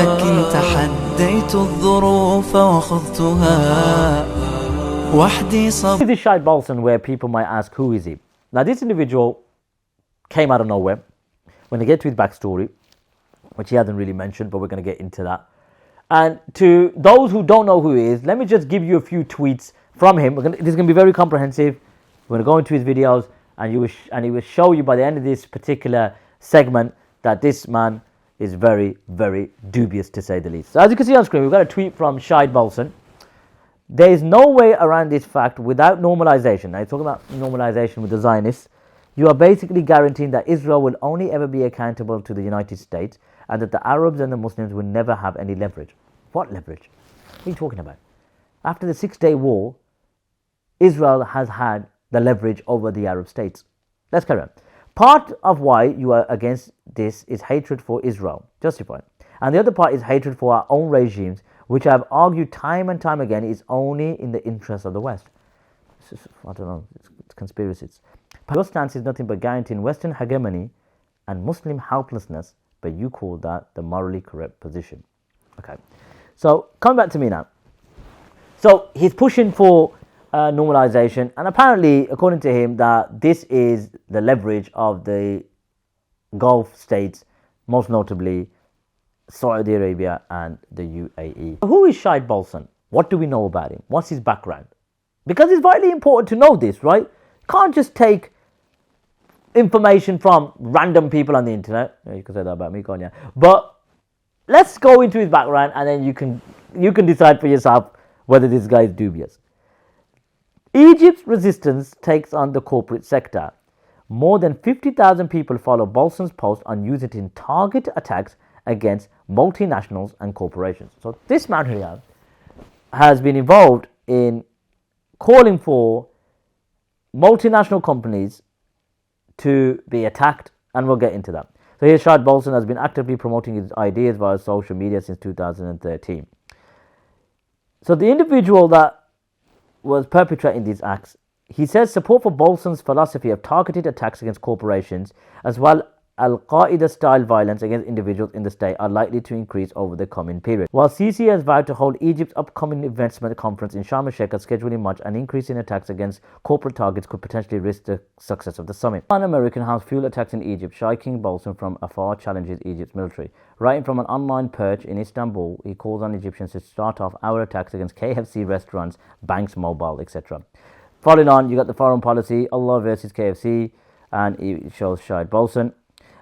ولكن تحديت الظروف وخضتها وحدي صب. This is Shahid Bolsen, where people might ask, who is he? Now, this individual came out of nowhere. When they get to his backstory, which he hasn't really mentioned, but we're going to get into that. And to those who don't know who he is, let me just give you a few tweets from him. This is going to be very comprehensive. We're going to go into his videos, and he will show you by the end of this particular segment that this man is very, very dubious, to say the least. So as you can see on screen, we've got a tweet from Shahid Bolsen. There is no way around this fact without normalization. Now, he's talking about normalization with the Zionists. You are basically guaranteeing that Israel will only ever be accountable to the United States and that the Arabs and the Muslims will never have any leverage. What leverage? What are you talking about? After the 6-day war, Israel has had the leverage over the Arab states. Let's carry on. Part of why you are against this is hatred for Israel, justified. And the other part is hatred for our own regimes, which I have argued time and time again is only in the interest of the West. I don't know, it's conspiracies. Your stance is nothing but guaranteeing Western hegemony and Muslim helplessness, but you call that the morally correct position. Okay, so come back to me now. So he's pushing for normalization, and apparently, according to him, that this is the leverage of the Gulf states, most notably Saudi Arabia and the UAE. Who is Shahid Bolsen? What do we know about him? What's his background? Because it's vitally important to know this, right? You can't just take information from random people on the internet. Yeah, you can say that about me, can't you? But let's go into his background, and then you can decide for yourself whether this guy is dubious. Egypt's resistance takes on the corporate sector. More than 50,000 people follow Bolson's post on using it in target attacks against multinationals and corporations. So this man here has been involved in calling for multinational companies to be attacked, and we'll get into that. So here Shahid Bolsen has been actively promoting his ideas via social media since 2013. So the individual that was perpetrating these acts, he says support for Bolson's philosophy of targeted attacks against corporations as well Al-Qaeda style violence against individuals in the state are likely to increase over the coming period. While Sisi has vowed to hold Egypt's upcoming investment conference in Sharm el-Sheikh scheduled in March, an increase in attacks against corporate targets could potentially risk the success of the summit. An American house fuel attacks in Egypt, Shai Bolson from afar challenges Egypt's military. Writing from an online perch in Istanbul, he calls on Egyptians to start off our attacks against KFC restaurants, banks, mobile, etc. Following on, you got the foreign policy, Allah versus KFC, and it shows Shahid Bolsen.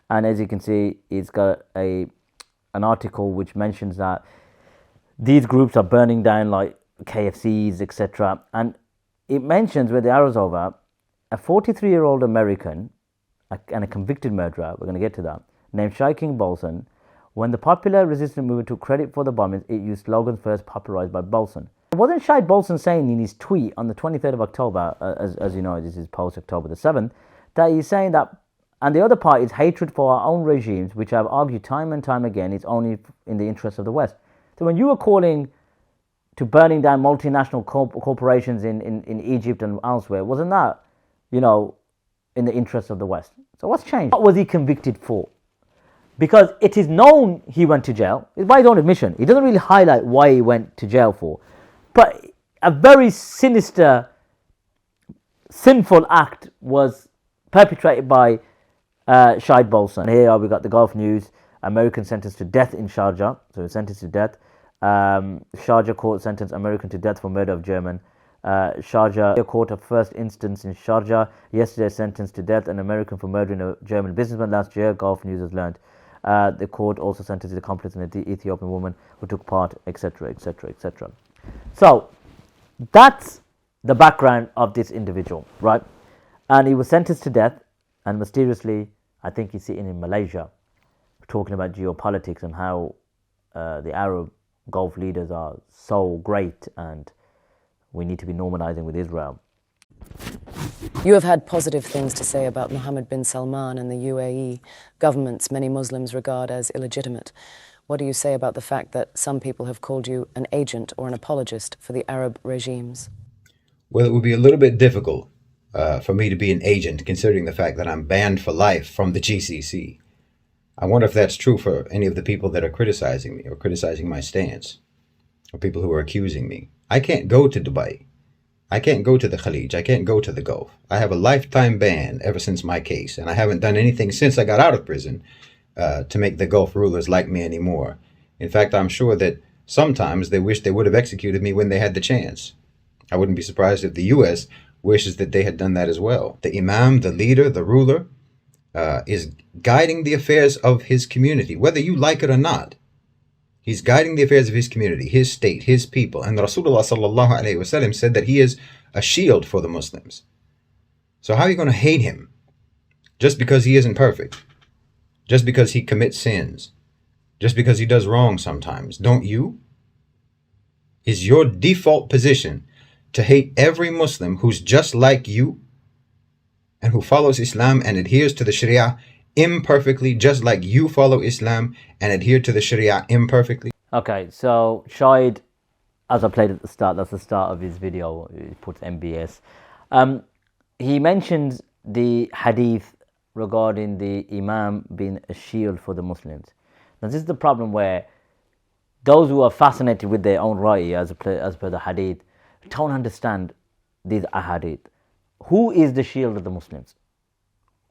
And as you can see, it's got an article which mentions that these groups are burning down like KFCs, etc. And it mentions, where the arrow's over, a 43-year-old American and a convicted murderer, we're going to get to that, named Shai Bolson. When the popular resistance movement took credit for the bombings, it used slogans first popularized by Bolson. Wasn't Shai Bolsen saying in his tweet on the 23rd of October, as you know, this is post-October the 7th, that he's saying that, and the other part is hatred for our own regimes, which I've argued time and time again, is only in the interest of the West. So when you were calling to burning down multinational corporations in Egypt and elsewhere, wasn't that, in the interest of the West? So what's changed? What was he convicted for? Because it is known he went to jail. It's by his own admission. He doesn't really highlight why he went to jail for. But a very sinister, sinful act was perpetrated by Shahid Bolsen. Here we got the Gulf News. American sentenced to death in Sharjah. So sentenced to death. Sharjah court sentenced American to death for murder of German. Sharjah court of first instance in Sharjah yesterday sentenced to death an American for murdering a German businessman last year. Gulf News has learned. The court also sentenced the accomplice in an Ethiopian woman who took part, etc., etc., etc. So that's the background of this individual, right? And he was sentenced to death. And mysteriously, I think he's sitting in Malaysia, talking about geopolitics and how the Arab Gulf leaders are so great and we need to be normalizing with Israel. You have had positive things to say about Mohammed bin Salman and the UAE, governments many Muslims regard as illegitimate. What do you say about the fact that some people have called you an agent or an apologist for the Arab regimes? Well, it would be a little bit difficult for me to be an agent, considering the fact that I'm banned for life from the GCC. I wonder if that's true for any of the people that are criticizing me or criticizing my stance, or people who are accusing me. I can't go to Dubai. I can't go to the Khalij. I can't go to the Gulf. I have a lifetime ban ever since my case, and I haven't done anything since I got out of prison to make the Gulf rulers like me anymore. In fact, I'm sure that sometimes they wish they would have executed me when they had the chance. I wouldn't be surprised if the U.S. wishes that they had done that as well. The Imam, the leader, the ruler, is guiding the affairs of his community, whether you like it or not. He's guiding the affairs of his community, his state, his people. And Rasulullah sallallahu alayhi wasallam said that he is a shield for the Muslims. So how are you going to hate him just because he isn't perfect? Just because he commits sins? Just because he does wrong sometimes? Don't you? Is your default position to hate every Muslim who's just like you and who follows Islam and adheres to the Sharia imperfectly, just like you follow Islam and adhere to the Sharia imperfectly? Okay, so Shahid, as I played at the start, that's the start of his video, he puts MBS. He mentions the hadith regarding the Imam being a shield for the Muslims. Now this is the problem where those who are fascinated with their own ra'i, as per the hadith, don't understand these ahadith. Who is the shield of the Muslims?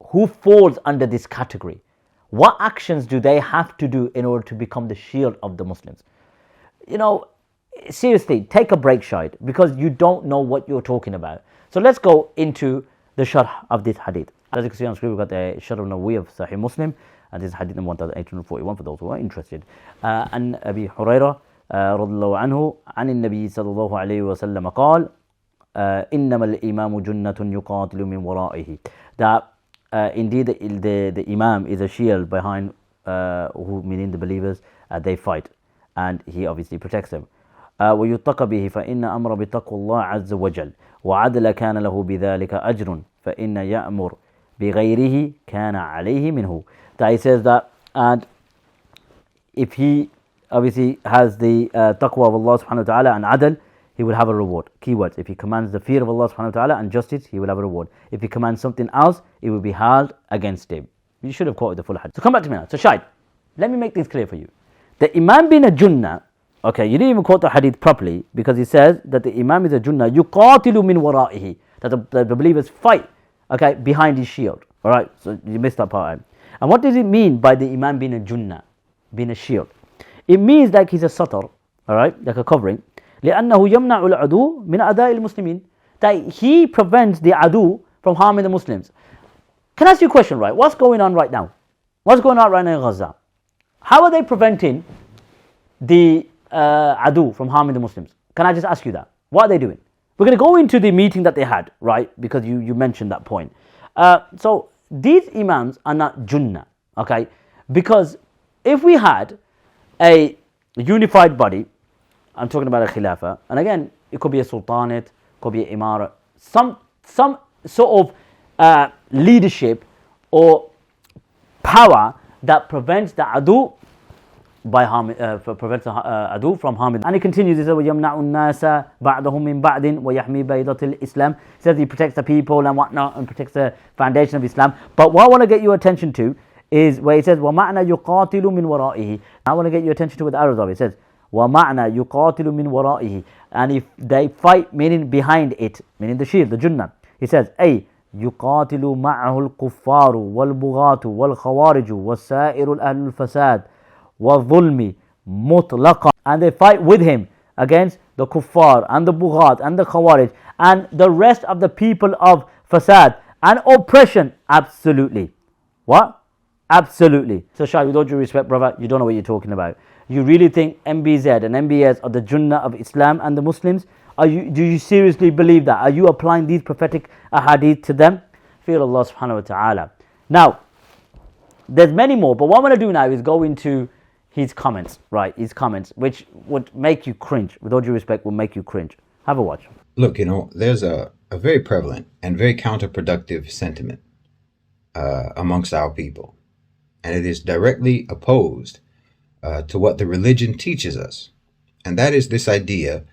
Who falls under this category? What actions do they have to do in order to become the shield of the Muslims? You know, seriously, take a break, Shahid, because you don't know what you're talking about. So let's go into the sharh of this hadith. As you can see on screen, we've got the sharh al-Nawawi of Sahih Muslim, and this is hadith number 1841 for those who are interested. عن أبي هريرة رضي الله عنه عن النبي صلى الله عليه وسلم قال إنما الإمام جنة يقاتل من ورائه. That indeed the Imam is a shield behind who, meaning the believers, they fight, and he obviously protects them. ويتقى به فإن أمر بتقوى الله عز وجل وعدل كان له بذلك أجر فإن يأمر بغيره كان عليه منه. That he says that, and if he obviously has the taqwa of Allah subhanahu wa ta'ala and adl, he will have a reward. Keywords: if he commands the fear of Allah subhanahu wa ta'ala and justice, he will have a reward. If he commands something else, it will be held against him. You should have quoted the full hadith. So come back to me now. So Shai, let me make this clear for you. The Imam being a junnah, okay, you didn't even quote the hadith properly, because he says that the Imam is a junnah, yuqatilu min wara'ihi, that the believers fight, okay, behind his shield. Alright, so you missed that part. And what does it mean by the Imam being a junnah, being a shield? It means like he's a satar, alright, like a covering. لأنه يمنع العدو من أعداء المسلمين. That he prevents the adu from harming the Muslims. Can I ask you a question, right? What's going on right now? What's going on right now in Gaza? How are they preventing the adu from harming the Muslims? Can I just ask you that? What are they doing? We're going to go into the meeting that they had, right? Because you mentioned that point. So these imams are not junnah, okay? Because if we had a unified body, I'm talking about a khilafah, and again, it could be a sultanate, could be an imara, some sort of leadership or power that prevents the adu by harming, prevents the adu from harming. And it continues, it says, وَيَمْنَعُ النَّاسَ بَعْدَهُمْ مِنْ بَعْدٍ وَيَحْمِي بَيْضَةِ الْإِسْلام. It says he protects the people and whatnot, and protects the foundation of Islam. But what I want to get your attention to is where it says, وَمَعْنَا يُقَاتِلُ مِنْ وَرَائِهِ. I want to get your attention to what the Arabs are. It says, وَمَعْنَا يُقَاتِلُ مِنْ وَرَائِهِ. And if they fight, meaning behind it, meaning the shield, the junnah. He says, أي يقاتل معه الكفار والبغاة والخوارج والسائر الأهل الفساد والظلم مطلقا. And they fight with him against the kuffar and the bughat and the khawarij and the rest of the people of fasad and oppression. Absolutely. What? Absolutely. So Shai, with all due respect, brother, you don't know what you're talking about. You really think MBZ and MBS are the Junnah of Islam and the Muslims? Do you seriously believe that? Are you applying these prophetic ahadith to them? Fear Allah subhanahu wa ta'ala. Now, there's many more, but what I'm going to do now is go into his comments, right? His comments, which would make you cringe. With all due respect, will make you cringe. Have a watch. Look, there's a very prevalent and very counterproductive sentiment amongst our people. And it is directly opposed to what the religion teaches us. And that is this idea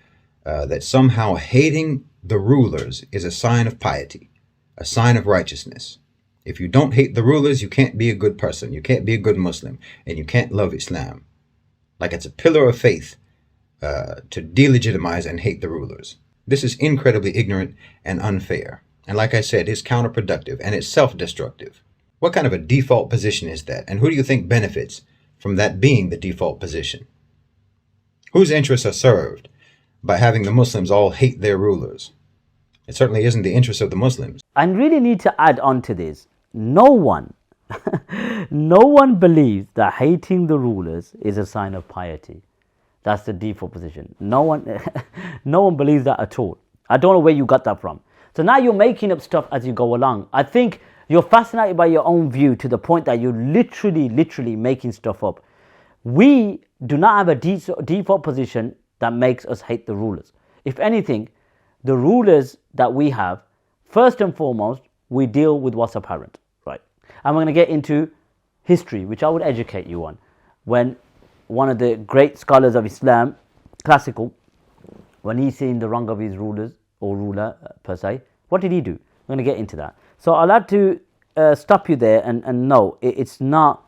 that somehow hating the rulers is a sign of piety, a sign of righteousness. If you don't hate the rulers, you can't be a good person. You can't be a good Muslim, and you can't love Islam. Like it's a pillar of faith to delegitimize and hate the rulers. This is incredibly ignorant and unfair. And like I said, it's counterproductive and it's self-destructive. What kind of a default position is that? And who do you think benefits from that being the default position? Whose interests are served by having the Muslims all hate their rulers? It certainly isn't the interest of the Muslims. I really need to add on to this. No one believes that hating the rulers is a sign of piety. That's the default position. No one believes that at all. I don't know where you got that from. So now you're making up stuff as you go along. I think you're fascinated by your own view to the point that you're literally making stuff up. We do not have a default position that makes us hate the rulers. If anything, the rulers that we have, first and foremost, we deal with what's apparent, right? And we're going to get into history, which I would educate you on. When one of the great scholars of Islam, classical, when he's seen the wrong of his rulers, or ruler per se, what did he do? We're going to get into that. So I'll have to stop you there and no, it's not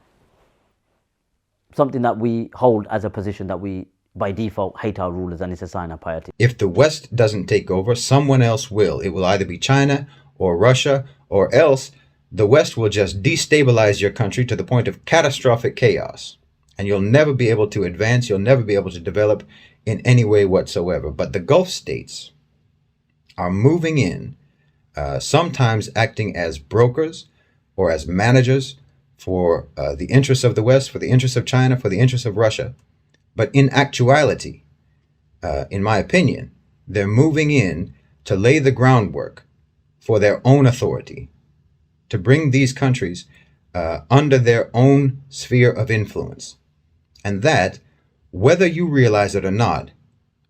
something that we hold as a position that we by default hate our rulers and it's a sign of piety. If the West doesn't take over, someone else will. It will either be China or Russia, or else the West will just destabilize your country to the point of catastrophic chaos. And you'll never be able to advance, you'll never be able to develop in any way whatsoever. But the Gulf states are moving in, sometimes acting as brokers or as managers for the interests of the West, for the interests of China, for the interests of Russia. But in actuality, in my opinion, they're moving in to lay the groundwork for their own authority, to bring these countries under their own sphere of influence. And that, whether you realize it or not,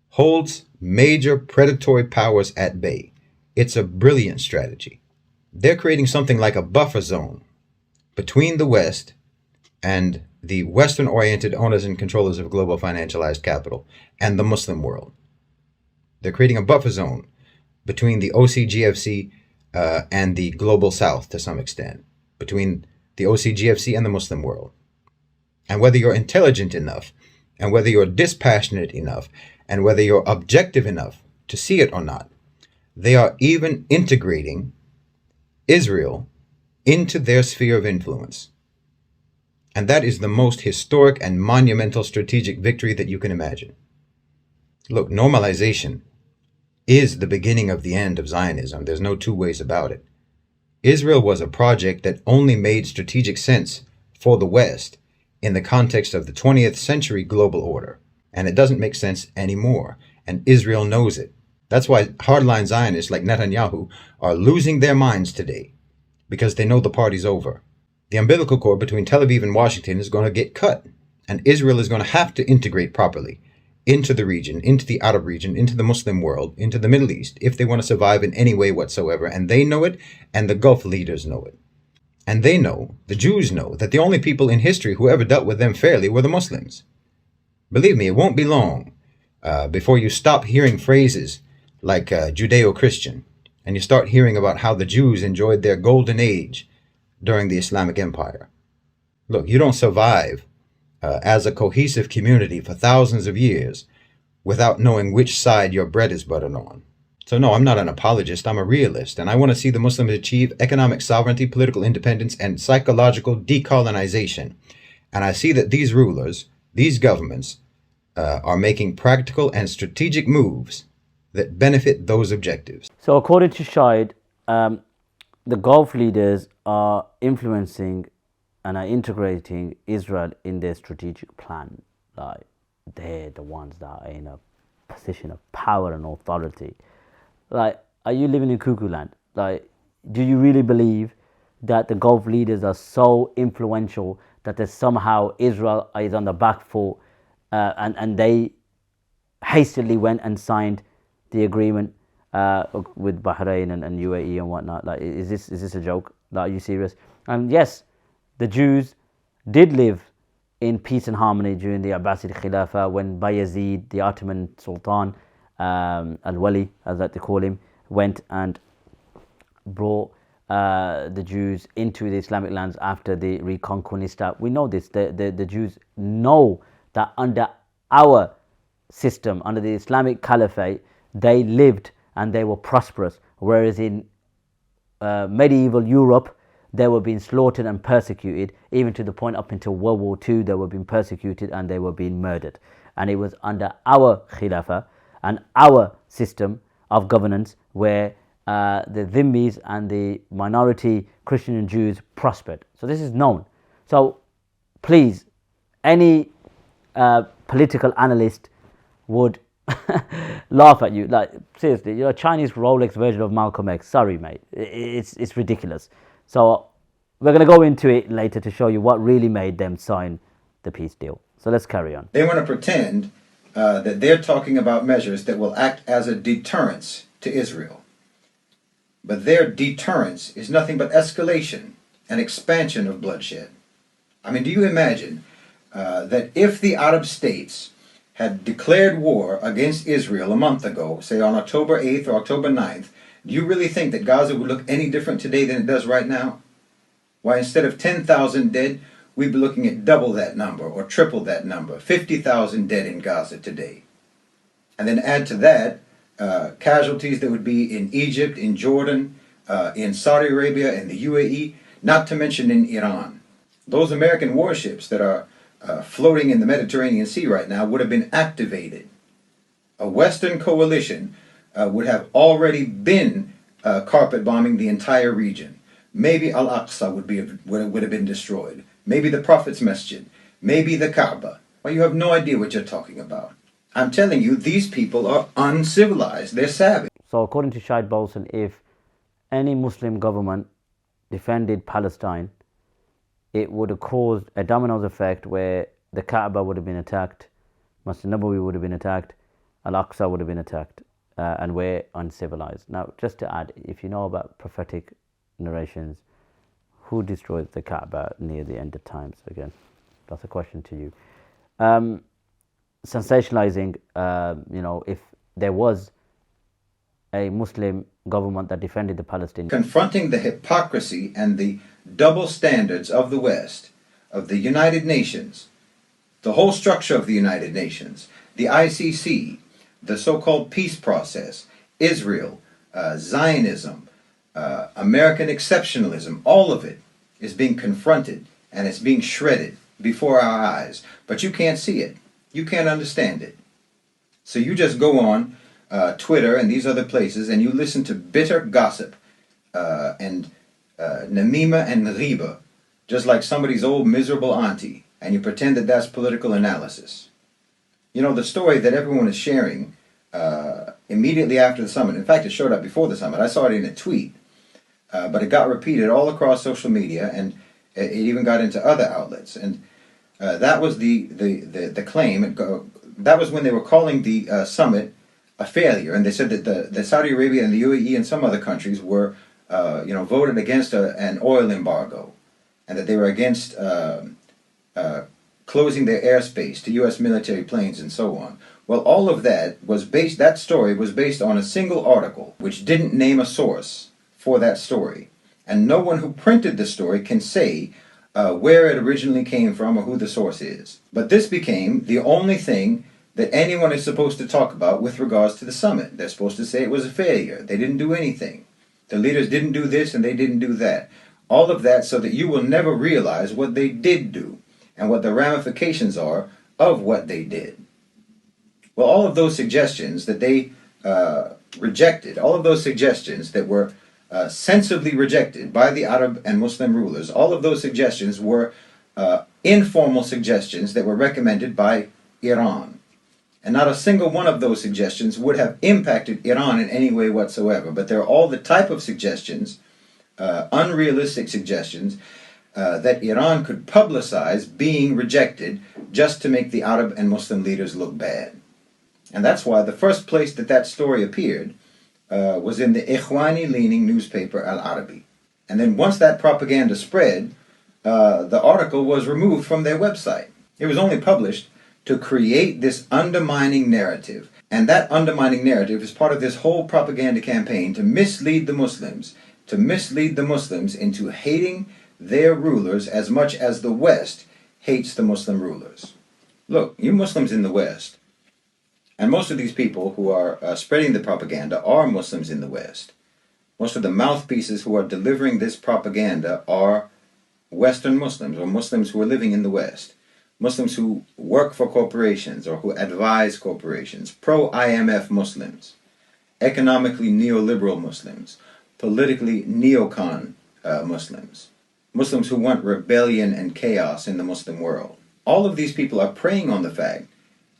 holds major predatory powers at bay. It's a brilliant strategy. They're creating something like a buffer zone between the West and the Western-oriented owners and controllers of global financialized capital and the Muslim world. They're creating a buffer zone between the OCGFC and the global South to some extent, between the OCGFC and the Muslim world. And whether you're intelligent enough, and whether you're dispassionate enough, and whether you're objective enough to see it or not, they are even integrating Israel into their sphere of influence. And that is the most historic and monumental strategic victory that you can imagine. Look, normalization is the beginning of the end of Zionism. There's no two ways about it. Israel was a project that only made strategic sense for the West in the context of the 20th century global order. And it doesn't make sense anymore. And Israel knows it. That's why hardline Zionists like Netanyahu are losing their minds today, because they know the party's over. The umbilical cord between Tel Aviv and Washington is going to get cut. And Israel is going to have to integrate properly into the region, into the Arab region, into the Muslim world, into the Middle East, if they want to survive in any way whatsoever. And they know it, and the Gulf leaders know it. And they know, the Jews know, that the only people in history who ever dealt with them fairly were the Muslims. Believe me, it won't be long before you stop hearing phrases like Judeo-Christian, and you start hearing about how the Jews enjoyed their golden age during the Islamic Empire. Look, you don't survive as a cohesive community for thousands of years without knowing which side your bread is buttered on. So no, I'm not an apologist, I'm a realist, and I want to see the Muslims achieve economic sovereignty, political independence, and psychological decolonization. And I see that these rulers, these governments, are making practical and strategic moves that benefit those objectives. So according to Shahid, the Gulf leaders are influencing and are integrating Israel in their strategic plan. Like, they're the ones that are in a position of power and authority. Like, are you living in cuckoo land? Like, do you really believe that the Gulf leaders are so influential that there's somehow Israel is on the back foot and they hastily went and signed the agreement with Bahrain and UAE and whatnot? Like, is this a joke? Like, are you serious? And yes, the Jews did live in peace and harmony during the Abbasid Khilafah when Bayezid, the Ottoman Sultan, Al-Wali, as they call him, went and brought the Jews into the Islamic lands after the Reconquista. We know this. The Jews know that under our system, under the Islamic Caliphate, they lived and they were prosperous, whereas in medieval Europe, they were being slaughtered and persecuted, even to the point up until World War II, they were being persecuted and they were being murdered. And it was under our Khilafah and our system of governance where the Dhimmis and the minority Christian and Jews prospered. So this is known. So please, any political analyst would laugh at you. Like, seriously, you're a Chinese Rolex version of Malcolm X. Sorry, mate. It's ridiculous. So we're going to go into it later to show you what really made them sign the peace deal. So let's carry on. They want to pretend that they're talking about measures that will act as a deterrence to Israel. But their deterrence is nothing but escalation and expansion of bloodshed. I mean, do you imagine that if the Arab states had declared war against Israel a month ago, say on October 8th or October 9th, do you really think that Gaza would look any different today than it does right now? Why, instead of 10,000 dead, we'd be looking at double that number or triple that number, 50,000 dead in Gaza today. And then add to that casualties that would be in Egypt, in Jordan, in Saudi Arabia, in the UAE, not to mention in Iran. Those American warships that are floating in the Mediterranean Sea right now would have been activated. A Western coalition would have already been carpet bombing the entire region. Maybe Al-Aqsa would have been destroyed. Maybe the Prophet's Masjid. Maybe the Kaaba. Well, you have no idea what you're talking about. I'm telling you, these people are uncivilized. They're savage. So according to Shahid Bolsen, if any Muslim government defended Palestine, it would have caused a dominoes effect where the Kaaba would have been attacked, Masjid Nabawi would have been attacked, Al-Aqsa would have been attacked, and we're uncivilized. Now, just to add, if you know about prophetic narrations, who destroyed the Kaaba near the end of times? Again, that's a question to you. Sensationalizing, if there was a Muslim government that defended the Palestinians. Confronting the hypocrisy and the double standards of the West, of the United Nations, the whole structure of the United Nations, the ICC, the so-called peace process, Israel, Zionism, American exceptionalism, all of it is being confronted and it's being shredded before our eyes. But you can't see it. You can't understand it. So you just go on Twitter and these other places and you listen to bitter gossip and namima and riba, just like somebody's old miserable auntie, and you pretend that that's political analysis. You know, the story that everyone is sharing immediately after the summit, in fact it showed up before the summit, I saw it in a tweet, but it got repeated all across social media and it even got into other outlets, and that was the claim. That was when they were calling the summit a failure, and they said that the Saudi Arabia and the UAE and some other countries were voted against an oil embargo, and that they were against closing their airspace to U.S. military planes and so on. Well, all of that that story was based on a single article, which didn't name a source for that story. And no one who printed the story can say where it originally came from or who the source is. But this became the only thing that anyone is supposed to talk about with regards to the summit. They're supposed to say it was a failure. They didn't do anything. The leaders didn't do this and they didn't do that. All of that so that you will never realize what they did do and what the ramifications are of what they did. Well, all of those suggestions that they rejected, all of those suggestions that were sensibly rejected by the Arab and Muslim rulers, all of those suggestions were informal suggestions that were recommended by Iran. And not a single one of those suggestions would have impacted Iran in any way whatsoever. But they're all the type of suggestions, unrealistic suggestions, that Iran could publicize being rejected just to make the Arab and Muslim leaders look bad. And that's why the first place that story appeared was in the Ikhwani-leaning newspaper Al-Arabi. And then once that propaganda spread, the article was removed from their website. It was only published to create this undermining narrative. And that undermining narrative is part of this whole propaganda campaign to mislead the Muslims, to mislead the Muslims into hating their rulers as much as the West hates the Muslim rulers. Look, you Muslims in the West, and most of these people who are spreading the propaganda are Muslims in the West. Most of the mouthpieces who are delivering this propaganda are Western Muslims, or Muslims who are living in the West. Muslims who work for corporations or who advise corporations. Pro-IMF Muslims. Economically neoliberal Muslims. Politically neocon Muslims. Muslims who want rebellion and chaos in the Muslim world. All of these people are preying on the fact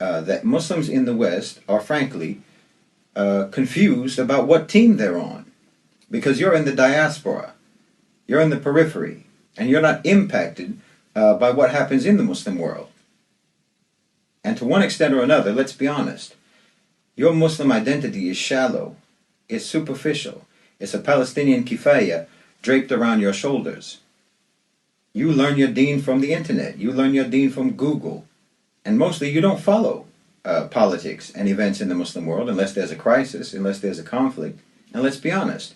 that Muslims in the West are frankly confused about what team they're on. Because you're in the diaspora, you're in the periphery, and you're not impacted by what happens in the Muslim world. And to one extent or another, let's be honest, your Muslim identity is shallow, it's superficial, it's a Palestinian kifaya draped around your shoulders. You learn your deen from the internet, you learn your deen from Google, and mostly you don't follow politics and events in the Muslim world unless there's a crisis, unless there's a conflict. And let's be honest,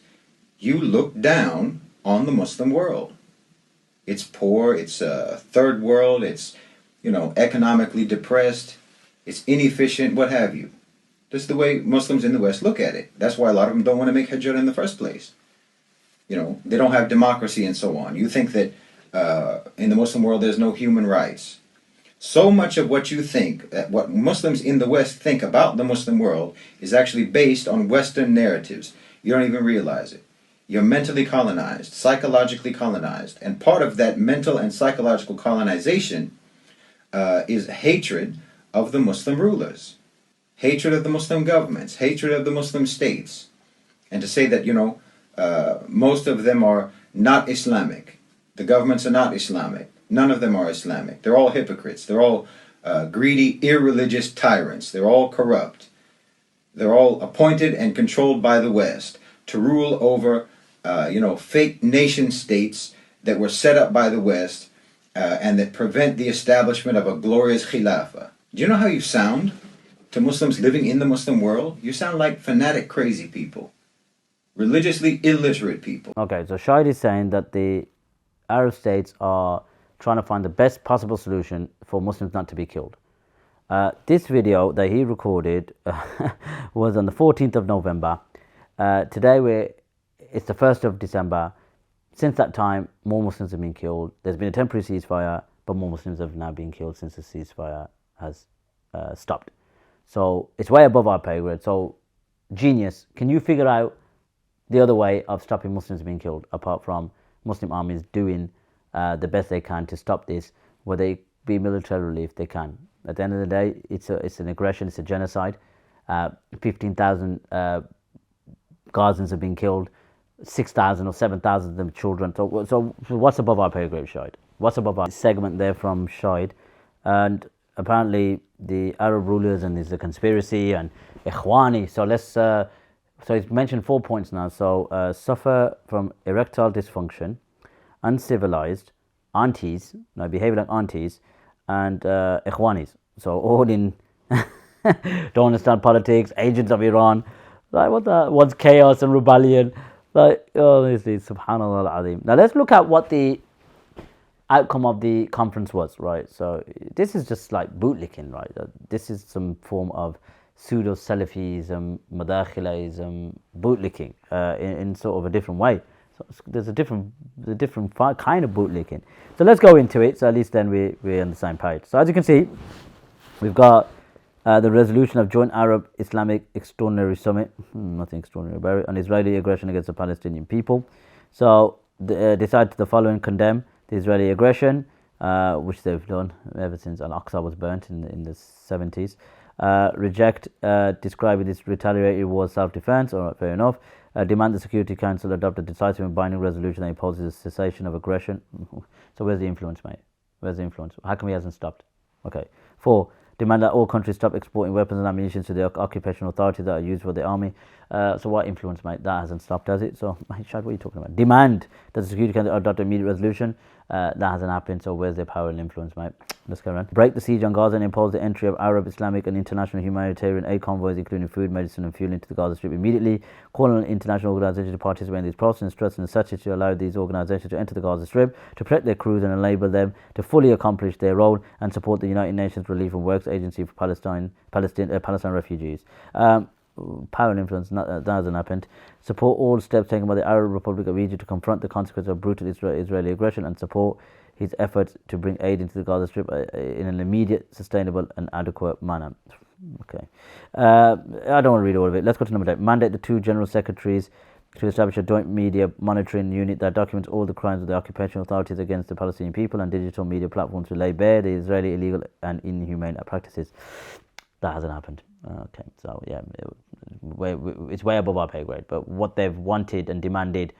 you look down on the Muslim world. It's poor, it's third world, it's, economically depressed, it's inefficient, what have you. This is the way Muslims in the West look at it. That's why a lot of them don't want to make hijrah in the first place. They don't have democracy and so on. You think that in the Muslim world there's no human rights. So much of what you think, what Muslims in the West think about the Muslim world is actually based on Western narratives. You don't even realize it. You're mentally colonized, psychologically colonized. And part of that mental and psychological colonization is hatred of the Muslim rulers. Hatred of the Muslim governments, hatred of the Muslim states. And to say that, most of them are not Islamic. The governments are not Islamic. None of them are Islamic. They're all hypocrites. They're all greedy, irreligious tyrants. They're all corrupt. They're all appointed and controlled by the West to rule over fake nation states that were set up by the West and that prevent the establishment of a glorious khilafah. Do you know how you sound to Muslims living in the Muslim world? You sound like fanatic crazy people, religiously illiterate people. Okay, so Shahid is saying that the Arab states are trying to find the best possible solution for Muslims not to be killed. This video that he recorded was on the 14th of November. Today it's the 1st of December. Since that time, more Muslims have been killed. There's been a temporary ceasefire, but more Muslims have now been killed since the ceasefire has stopped. So it's way above our pay grade. So, genius, can you figure out the other way of stopping Muslims being killed, apart from Muslim armies doing the best they can to stop this? Where they be military relief, they can. At the end of the day, it's an aggression, it's a genocide. 15,000 Gazans have been killed. 6,000 or 7,000 of them children. So what's above our pay grade, Shahid? What's above our segment there from Shahid? And apparently the Arab rulers, and there's a conspiracy and Ikhwani. So let's. So he's mentioned 4 points now. So suffer from erectile dysfunction, uncivilized, aunties, behave like aunties, and Ikhwanis. So all in. Don't understand politics. Agents of Iran. Like what the? What's chaos and rebellion? Like, honestly, subhanallah al-azim. Now let's look at what the outcome of the conference was, right? So this is just like bootlicking, right? This is some form of pseudo-Salafism, madakhilaism, bootlicking in sort of a different way. So there's a different kind of bootlicking. So let's go into it, so at least then we're on the same page. So as you can see, we've got the resolution of Joint Arab Islamic Extraordinary Summit, nothing extraordinary about it, on Israeli aggression against the Palestinian people. So decided the following: condemn the Israeli aggression, which they've done ever since Al-Aqsa was burnt in the 70s. Reject describing this retaliatory war as self-defense. All right, fair enough. Demand the Security Council adopt a decisive and binding resolution that imposes a cessation of aggression. So where's the influence, mate? Where's the influence? How come he hasn't stopped? Okay. 4. Demand that all countries stop exporting weapons and ammunition to the occupation authorities that are used for the army. So what influence, mate? That hasn't stopped, has it? So, Shahid, what are you talking about? Demand that the Security Council adopt an immediate resolution That hasn't happened, so where's their power and influence, mate? Let's go around. Break the siege on Gaza and impose the entry of Arab, Islamic and international humanitarian aid convoys, including food, medicine and fuel, into the Gaza Strip immediately. Call on international organisations to participate in this process and stress the necessity to allow these organisations to enter the Gaza Strip, to protect their crews and enable them to fully accomplish their role, and support the United Nations Relief and Works Agency for Palestine refugees. Power and influence, that hasn't happened. Support all steps taken by the Arab Republic of Egypt to confront the consequences of brutal Israeli aggression, and support his efforts to bring aid into the Gaza Strip in an immediate, sustainable and adequate manner. Okay. I don't want to read all of it. Let's go to number 8. Mandate the 2 general secretaries to establish a joint media monitoring unit that documents all the crimes of the occupation authorities against the Palestinian people, and digital media platforms to lay bare the Israeli illegal and inhumane practices. That hasn't happened. Okay, so yeah, it's way above our pay grade. But what they've wanted and demanded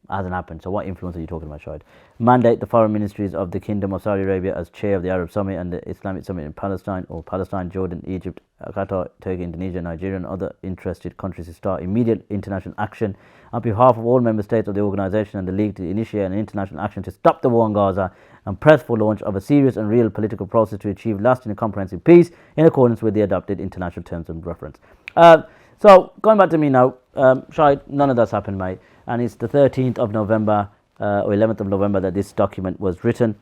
hasn't happened. So what influence are you talking about, Shahid? Mandate the foreign ministries of the Kingdom of Saudi Arabia as chair of the Arab Summit and the Islamic Summit in Palestine, or Palestine, Jordan, Egypt, Qatar, Turkey, Indonesia, Nigeria and other interested countries to start immediate international action on behalf of all member states of the organisation and the League to initiate an international action to stop the war in Gaza and press for launch of a serious and real political process to achieve lasting and comprehensive peace in accordance with the adopted international terms of reference. So going back to me now, Shahid, none of that's happened, mate. And it's the 13th of November or 11th of November that this document was written.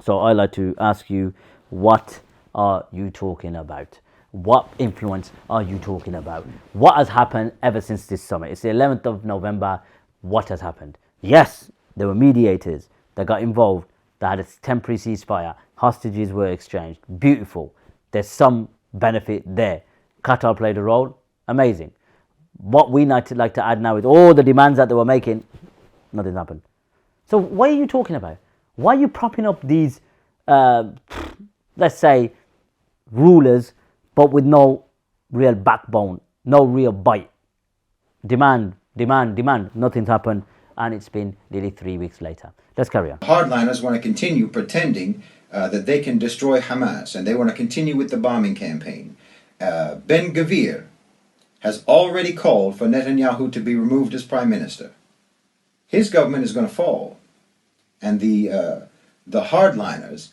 So I like to ask you, what are you talking about? What influence are you talking about? What has happened ever since this summit? It's the 11th of November. What has happened? Yes, there were mediators that got involved, that had a temporary ceasefire. Hostages were exchanged. Beautiful. There's some benefit there. Qatar played a role. Amazing. What we like to add now is all the demands that they were making, nothing's happened. So what are you talking about? Why are you propping up these, let's say, rulers, but with no real backbone, no real bite? Demand, nothing's happened, and it's been nearly 3 weeks later. Let's carry on. Hardliners want to continue pretending that they can destroy Hamas, and they want to continue with the bombing campaign. Ben Gvir has already called for Netanyahu to be removed as prime minister. His government is going to fall, and the hardliners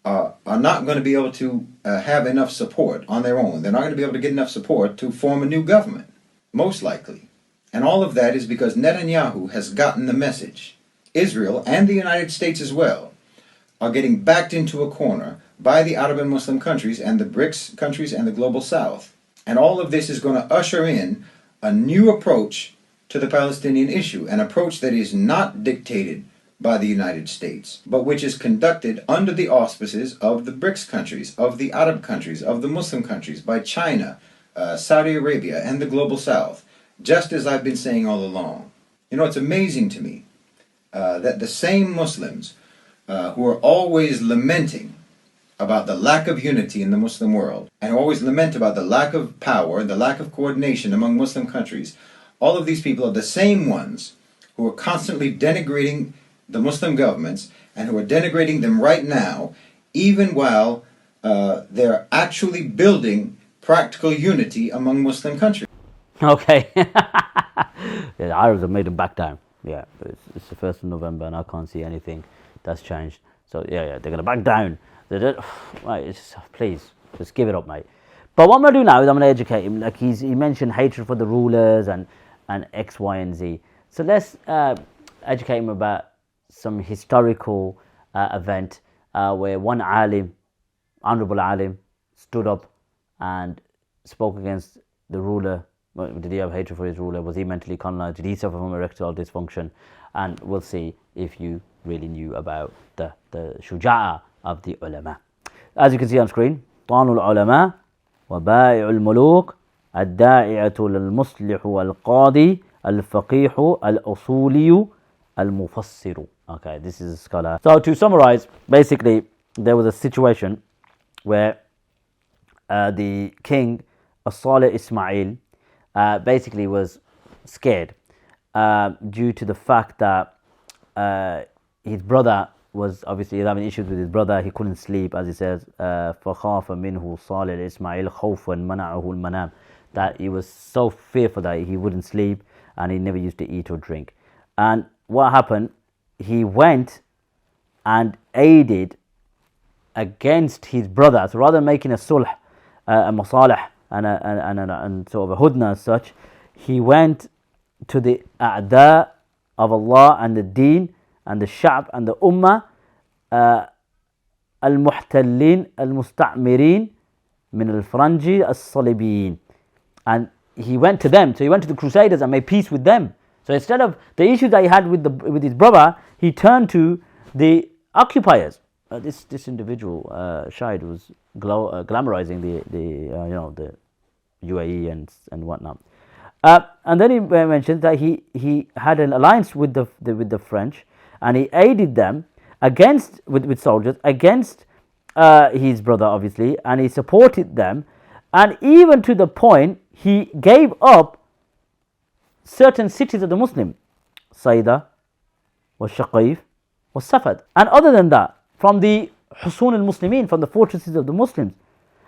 are not going to be able to have enough support on their own. They're not going to be able to get enough support to form a new government, most likely. And all of that is because Netanyahu has gotten the message. Israel and the United States as well are getting backed into a corner by the Arab and Muslim countries and the BRICS countries and the Global South. And all of this is going to usher in a new approach to the Palestinian issue, an approach that is not dictated by the United States, but which is conducted under the auspices of the BRICS countries, of the Arab countries, of the Muslim countries, by China, Saudi Arabia, and the Global South, just as I've been saying all along. You know, it's amazing to me that the same Muslims who are always lamenting about the lack of unity in the Muslim world, and always lament about the lack of power, the lack of coordination among Muslim countries, all of these people are the same ones who are constantly denigrating the Muslim governments, and who are denigrating them right now, even while they're actually building practical unity among Muslim countries. Okay. Yeah, the Arabs have made them back down. Yeah, it's the 1st of November and I can't see anything that's changed. So yeah, they're going to back down. Right, please, just give it up, mate. But what I'm going to do now is I'm going to educate him. Like he mentioned hatred for the rulers and X, Y, and Z. So let's educate him about some historical event where one alim, honorable alim, stood up and spoke against the ruler. Well, did he have hatred for his ruler? Was he mentally colonized? Did he suffer from erectile dysfunction? And we'll see if you really knew about the shuja'a of the ulama. As you can see on screen, طعن العلماء وبائع الملوك الداعية للمصلح والقاضي الفقيه الأصولي المفسر. Okay, this is a scholar. So to summarize, basically there was a situation where the king Saleh Ismail basically was scared due to the fact that his brother was obviously having issues with his brother. He couldn't sleep, as he says, فَخَافَ مِنْهُ صَالِحُ إِسْمَاعِيلَ خَوْفًا مَنَعَهُ الْمَنَامِ, that he was so fearful that he wouldn't sleep, and he never used to eat or drink. And what happened, he went and aided against his brother. So rather than making a sulh, a masalih, and sort of a hudna as such, he went to the a'da of Allah and the deen and the sha'b and the ummah, al-muhtallin al-musta'mirin min al-faranji as-salibin. And he went to them. So he went to the Crusaders and made peace with them. So instead of the issue that he had with his brother, he turned to the occupiers. This individual, Shahid, was glamorizing the UAE and whatnot. And then he mentioned that he had an alliance with the French, and he aided them against with soldiers against his brother, obviously, and he supported them, and even to the point he gave up certain cities of the Muslim, Saida, was Shaqif, was Safad, and other than that, from the Husun al-Muslimin, from the fortresses of the Muslims.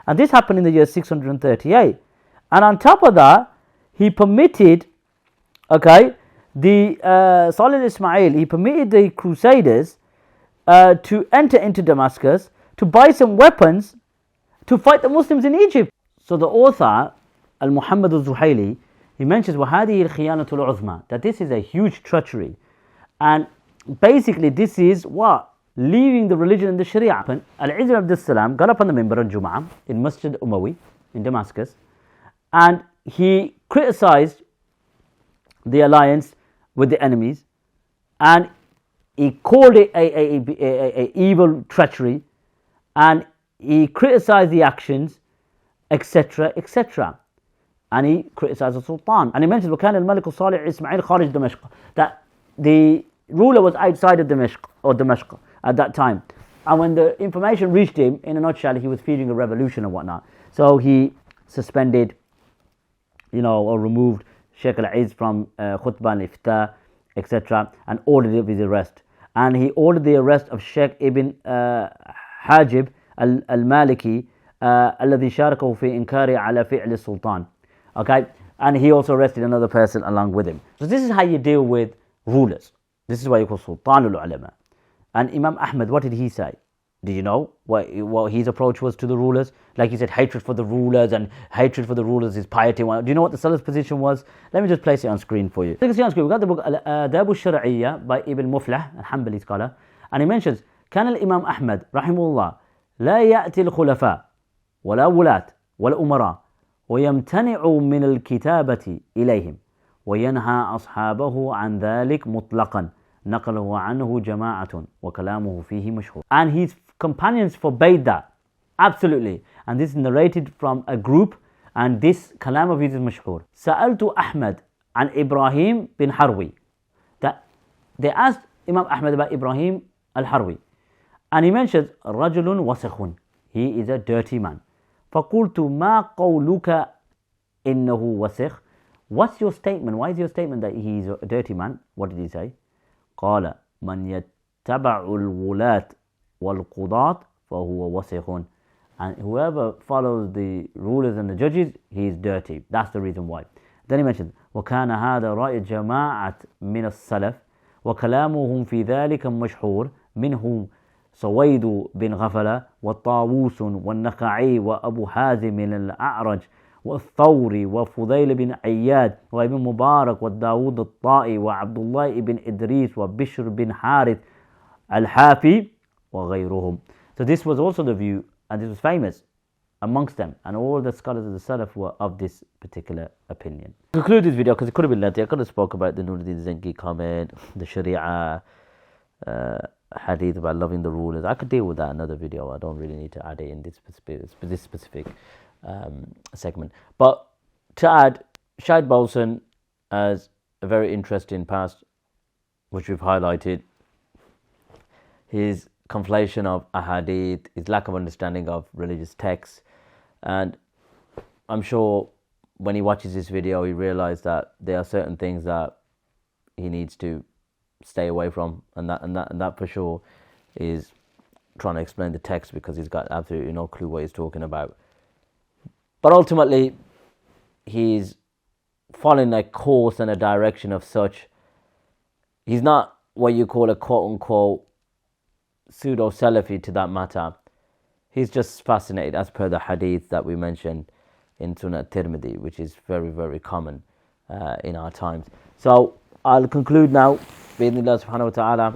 And this happened in the year 638. And on top of that, he permitted, the Salih Ismail, he permitted the Crusaders to enter into Damascus to buy some weapons to fight the Muslims in Egypt. So the author, Al-Muhammad al-Zuhaili, he mentions وَهَذِهِ الْخِيَانَةُ الْعُظْمَى, that this is a huge treachery. And basically this is what? Leaving the religion and the Sharia. Al-Izz ibn Salam got up on the minbar on Jum'ah in Masjid Umawi in Damascus, and he criticized the alliance with the enemies, and he called it a evil treachery, and he criticized the actions, etc., etc. And he criticized the Sultan. And he mentioned وَكَانَ الْمَلِكُ صَالِحُ إِسْمَعِيلُ خَارِجْ دَمَشْقَ, that the ruler was outside of Damascus at that time. And when the information reached him, in a nutshell, he was fearing a revolution and whatnot. So he suspended, or removed Sheikh al-Izz from khutbah and iftah, etc., and ordered his arrest. And he ordered the arrest of Sheikh Ibn Hajib al-Maliki, الذي شاركه في إنكاره على فعل السلطان. Okay, and he also arrested another person along with him. So this is how you deal with rulers. This is why you call Sultanul Ulama. And Imam Ahmad, what did he say? Did you know what his approach was to the rulers? Like he said, hatred for the rulers, and hatred for the rulers is piety. Do you know what the Salaf's position was? Let me just place it on screen for you. You can see on screen, we've got the book Adab al-Shar'iyya by Ibn Muflah, a Hanbali scholar. And he mentions, كان الإمام أحمد رحمه الله لا يأتي الخلفاء ولا ولاة ولا أمراء ويمتنع من الكتابة إليهم وينهى أصحابه عن ذلك مطلقا نقله عنه جماعة وكلامه فيه مشهور. And his companions forbade that, absolutely. And this is narrated from a group, and this kalam of his is mashhur. سألت أحمد عن إبراهيم بن حروي, that they asked Imam Ahmad about Ibrahim al-Harwi, and he mentions رجل وسخ, he is a dirty man. فقلت ما قولك إنه وسخ, what's your statement? Why is your statement that he is a dirty man? What did he say? قال من يتبع الولاة والقضاة فهو وسخ, and whoever follows the rulers and the judges, he is dirty. That's the reason why. Then he mentioned وكان هذا رأي جماعة من السلف وكلامهم في ذلك مشهور, منهم سويد بن غفلة والطاووس والنخعي وأبو حازم الأعرج والثوري وفضيل بن عياد وابن مبارك والداود الطائي وعبد الله بن إدريس وبشر بن حارث الحافي وغيرهم. So this was also the view, and this was famous amongst them, and all the scholars of the Salaf were of this particular opinion. To conclude this video, because it could have been lengthy, I could have spoke about the Nuruddin Zengi comment, the Sharia hadith about loving the rulers. I could deal with that in another video. I don't really need to add it in this specific segment. But to add, Shahid Bolsen has a very interesting past, which we've highlighted. His conflation of ahadith, his lack of understanding of religious texts, and I'm sure when he watches this video he realizes that there are certain things that he needs to stay away from, and that for sure is trying to explain the text, because he's got absolutely no clue what he's talking about. But ultimately he's following a course and a direction of such. He's not what you call a quote-unquote pseudo-Salafi to that matter, he's just fascinated, as per the hadith that we mentioned in Sunnah Tirmidhi, which is very, very common in our times. So I'll conclude now. Bi-idhnillah subhanahu wa ta'ala.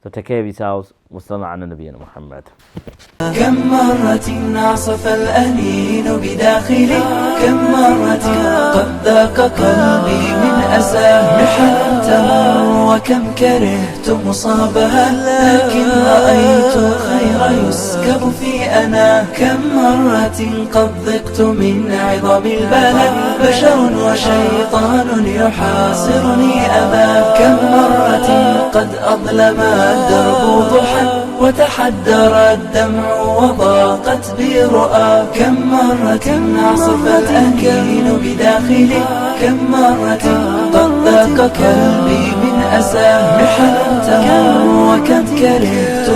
So take care of yourselves. Wassalamu ala nabiyyina Muhammad. كم مرة عصف الأنين بداخلي، كم مرة قد ذاق قلبي من أساه محن تمر، وكم كرهت مصابها لكن رأيت الخير يسكب في أنا، كم مرة قد ضقت من عظم البلاء، بشر وشيطان يحاصرني أباه، كم مرة قد أظلم الدرب ضحى وتحدر الدمع وضاقت بي رؤى، كم مرة عصف الأنين بداخلي، كم مرة قد ذاق قلبي من أساه محن تمر، وكم كرهت